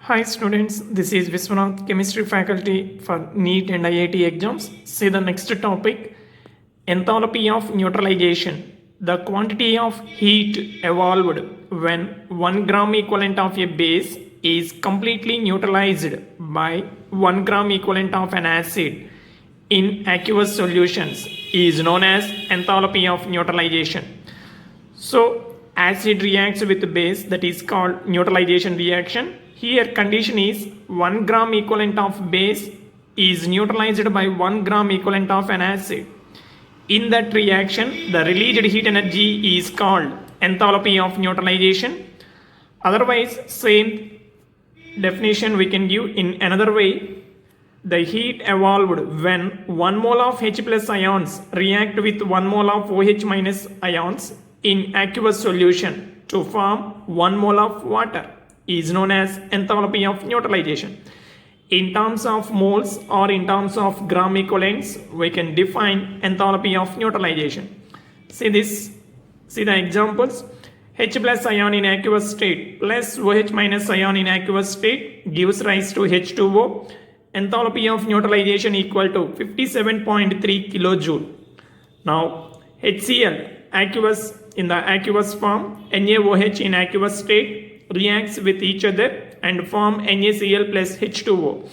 Hi students, this is Viswanath, chemistry faculty for NEET and IIT exams. See the next topic, enthalpy of neutralization. The quantity of heat evolved when 1 gram equivalent of a base is completely neutralized by 1 gram equivalent of an acid in aqueous solutions is known as enthalpy of neutralization. So acid reacts with base, that is called neutralization reaction. Here condition is 1 gram equivalent of base is neutralized by 1 gram equivalent of an acid. In that reaction, the released heat energy is called enthalpy of neutralization. Otherwise, same definition we can give in another way. The heat evolved when 1 mole of H plus ions react with 1 mole of OH minus ions in aqueous solution to form 1 mole of water is known as enthalpy of neutralization. In terms of moles or in terms of gram equivalents, we can define enthalpy of neutralization. See the examples. H plus ion in aqueous state plus OH minus ion in aqueous state gives rise to H2O. Enthalpy of neutralization equal to 57.3 kilojoule. Now HCl aqueous in the aqueous form, NaOH in aqueous state reacts with each other and form NaCl plus H2O.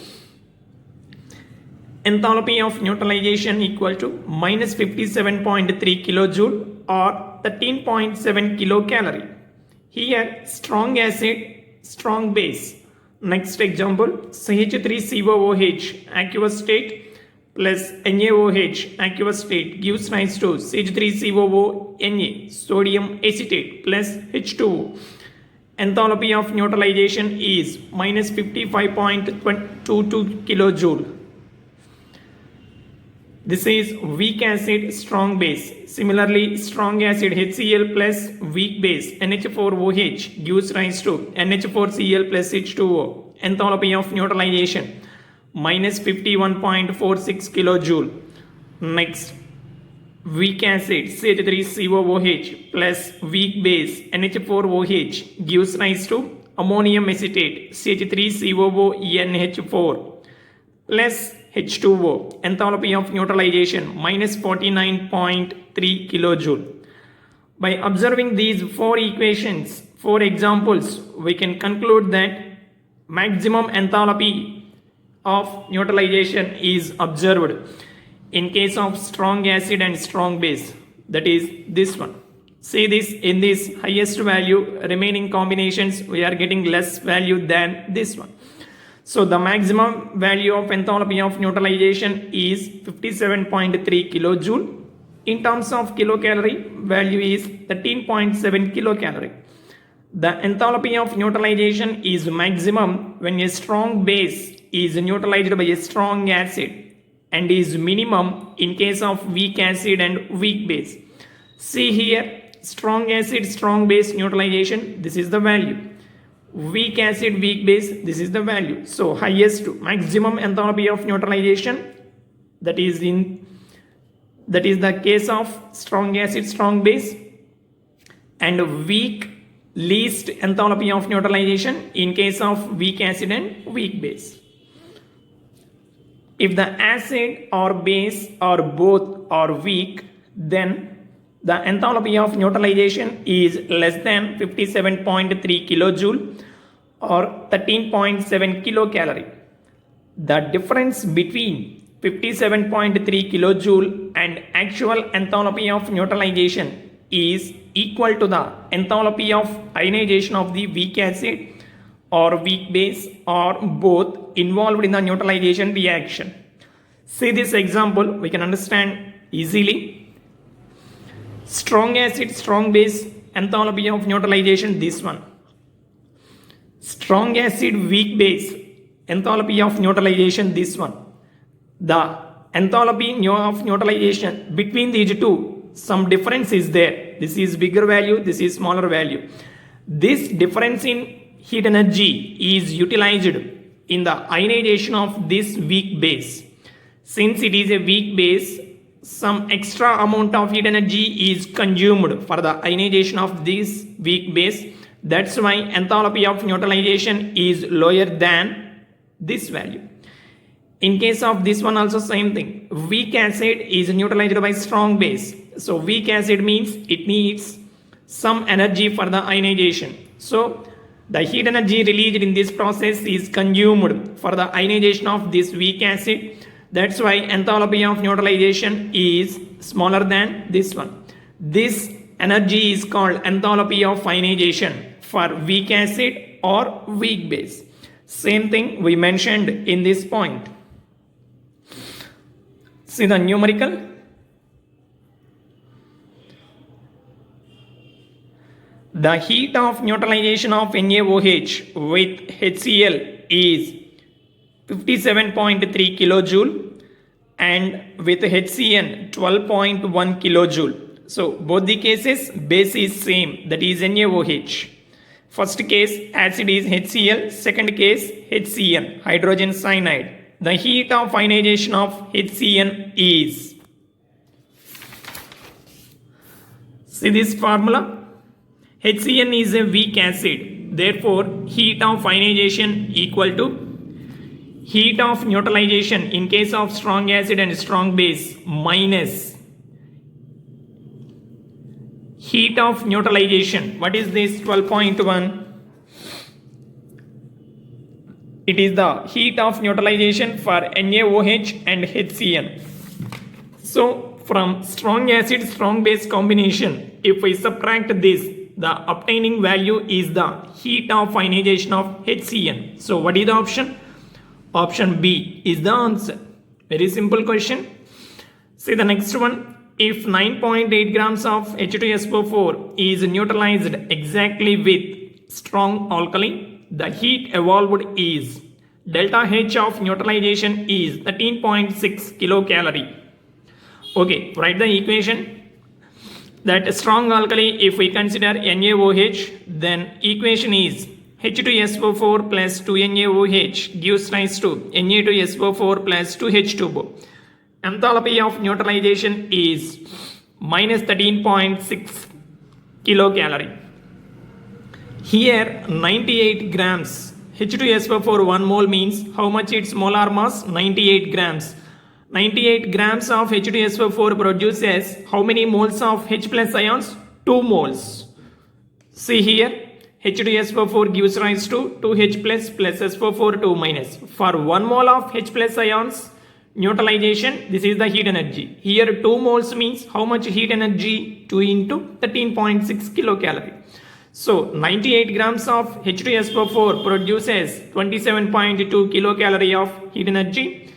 Enthalpy of neutralization equal to minus 57.3 kilojoule or 13.7 kilocalorie. Here strong acid, strong base. Next example, CH3COOH aqueous state plus NaOH aqueous state gives rise to CH3COO Na sodium acetate plus H2O. Enthalpy of neutralization is minus 55.22 kilojoule. This is weak acid, strong base. Similarly, strong acid HCl plus weak base NH4OH gives rise to NH4Cl plus H2O. Enthalpy of neutralization minus 51.46 kilojoule. Next, weak acid CH3COOH plus weak base NH4OH gives rise to ammonium acetate CH3COONH4 plus H2O. Enthalpy of neutralization minus 49.3 kilojoule. By observing these four examples, we can conclude that maximum enthalpy of neutralization is observed in case of strong acid and strong base, that is this one. See this, in this highest value remaining combinations we are getting less value than this one. So the maximum value of enthalpy of neutralization is 57.3 kilojoule. In terms of kilocalorie, value is 13.7 kilocalorie. The enthalpy of neutralization is maximum when a strong base is neutralized by a strong acid and is minimum in case of weak acid and weak base. See here, strong acid, strong base neutralization, this is the value. Weak acid, weak base, this is the value. So highest maximum enthalpy of neutralization, that is the case of strong acid, strong base, and weak least enthalpy of neutralization in case of weak acid and weak base. If the acid or base or both are weak, then the enthalpy of neutralization is less than 57.3 kilojoule or 13.7 kilocalorie. The difference between 57.3 kilojoule and actual enthalpy of neutralization is equal to the enthalpy of ionization of the weak acid or weak base or both involved in the neutralization reaction. See this example, we can understand easily. Strong acid, strong base, enthalpy of neutralization, this one. Strong acid, weak base, enthalpy of neutralization, this one. The enthalpy of neutralization between these two, some difference is there. This is bigger value, this is smaller value. This difference in heat energy is utilized in the ionization of this weak base. Since it is a weak base, some extra amount of heat energy is consumed for the ionization of this weak base That's why enthalpy of neutralization is lower than this value. In case of this one also same thing. Weak acid is neutralized by strong base. So weak acid means it needs some energy for the ionization. So the heat energy released in this process is consumed for the ionization of this weak acid. That's why enthalpy of neutralization is smaller than this one. This energy is called enthalpy of ionization for weak acid or weak base. Same thing we mentioned in this point. See the numerical. The heat of neutralization of NaOH with HCl is 57.3 kilojoule and with HCN 12.1 kilojoule. So both the cases base is same, that is NaOH. First case acid is HCl, second case HCN, hydrogen cyanide. The heat of ionization of HCN is, see this formula, HCN is a weak acid, therefore heat of ionization equal to heat of neutralization in case of strong acid and strong base minus heat of neutralization. What is this 12.1? It is the heat of neutralization for NaOH and HCN. So from strong acid strong base combination, if we subtract this, the obtaining value is the heat of ionization of HCN. So what is the option? Option B is the answer. Very simple question. See the next one. If 9.8 grams of H2SO4 is neutralized exactly with strong alkali, the heat evolved is delta H of neutralization is 13.6 kilocalorie. Okay, write the equation. That strong alkali, if we consider NaOH, then equation is H2SO4 plus 2NaOH gives rise to Na2SO4 plus 2H2O. Enthalpy of neutralization is minus 13.6 kilocalorie. Here 98 grams H2SO4 1 mole means how much its molar mass? 98 grams. 98 grams of H2SO4 produces how many moles of H plus ions? 2 moles. See here H2SO4 gives rise to 2H plus SO4 2 minus. For 1 mole of H plus ions neutralization, this is the heat energy. Here 2 moles means how much heat energy? 2 into 13.6 kilocalorie. So 98 grams of H2SO4 produces 27.2 kilocalorie of heat energy.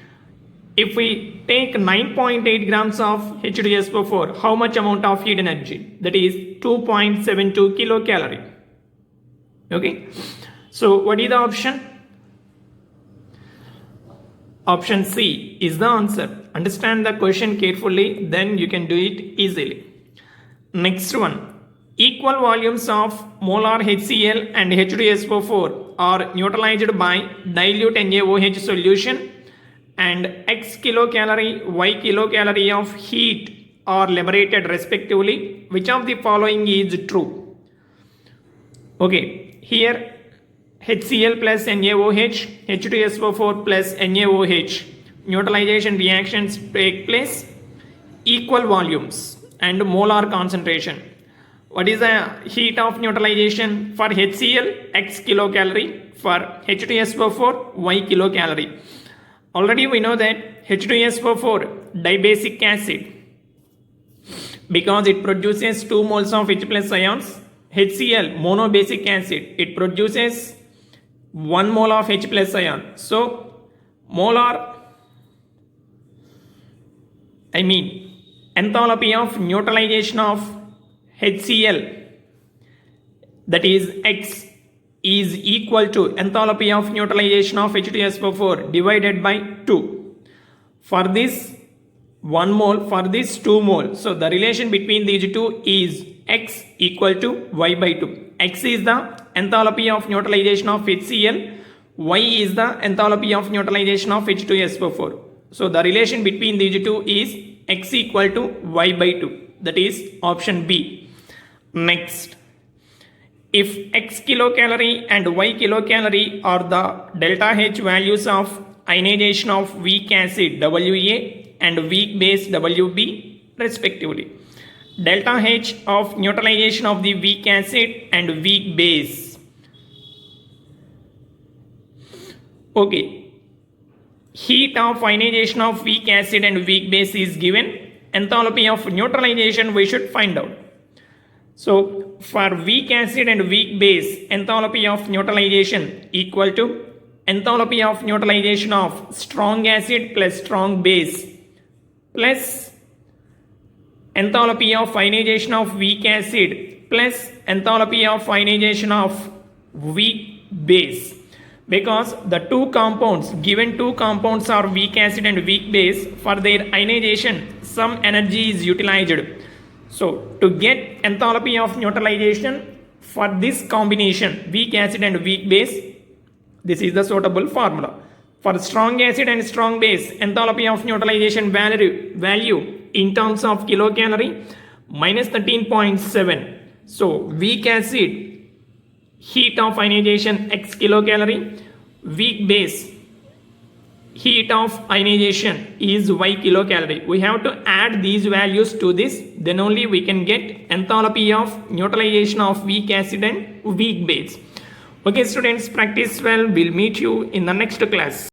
If we take 9.8 grams of H2SO4, how much amount of heat energy? That is 2.72 kilocalorie. Okay. So what is the option? Option C is the answer. Understand the question carefully, then you can do it easily. Next one. Equal volumes of molar HCl and H2SO4 are neutralized by dilute NaOH solution and X kilocalorie, Y kilocalorie of heat are liberated respectively. Which of the following is true? Okay, here HCl plus NaOH, H2SO4 plus NaOH, neutralization reactions take place equal volumes and molar concentration. What is the heat of neutralization for HCl? X kilocalorie. For H2SO4, Y kilocalorie. Already we know that H2SO4 dibasic acid, because it produces 2 moles of H plus ions. HCl monobasic acid, it produces 1 mole of H plus ion. So enthalpy of neutralization of HCl, that is X, is equal to enthalpy of neutralization of H2SO4 divided by 2. For this 1 mole, for this 2 mole. So the relation between these two is X equal to Y by 2. X is the enthalpy of neutralization of HCl. Y is the enthalpy of neutralization of H2SO4. So the relation between these two is X equal to Y by 2. That is option B. Next. if x kilocalorie and y kilocalorie are the delta H values of ionization of weak acid Wa and weak base Wb respectively. Delta H of neutralization of the weak acid and weak base. Okay. Heat of ionization of weak acid and weak base is given. Enthalpy of neutralization we should find out. So for weak acid and weak base, enthalpy of neutralization equal to enthalpy of neutralization of strong acid plus strong base plus enthalpy of ionization of weak acid plus enthalpy of ionization of weak base. Because the given two compounds are weak acid and weak base, for their ionization some energy is utilized. So to get enthalpy of neutralization for this combination weak acid and weak base, this is the suitable formula. For strong acid and strong base, enthalpy of neutralization value in terms of kilocalorie minus 13.7. So weak acid heat of ionization x kilocalorie, weak base heat of ionization is y kilocalorie. We have to add these values to this, then only we can get enthalpy of neutralization of weak acid and weak base. Okay students, practice well. We'll meet you in the next class.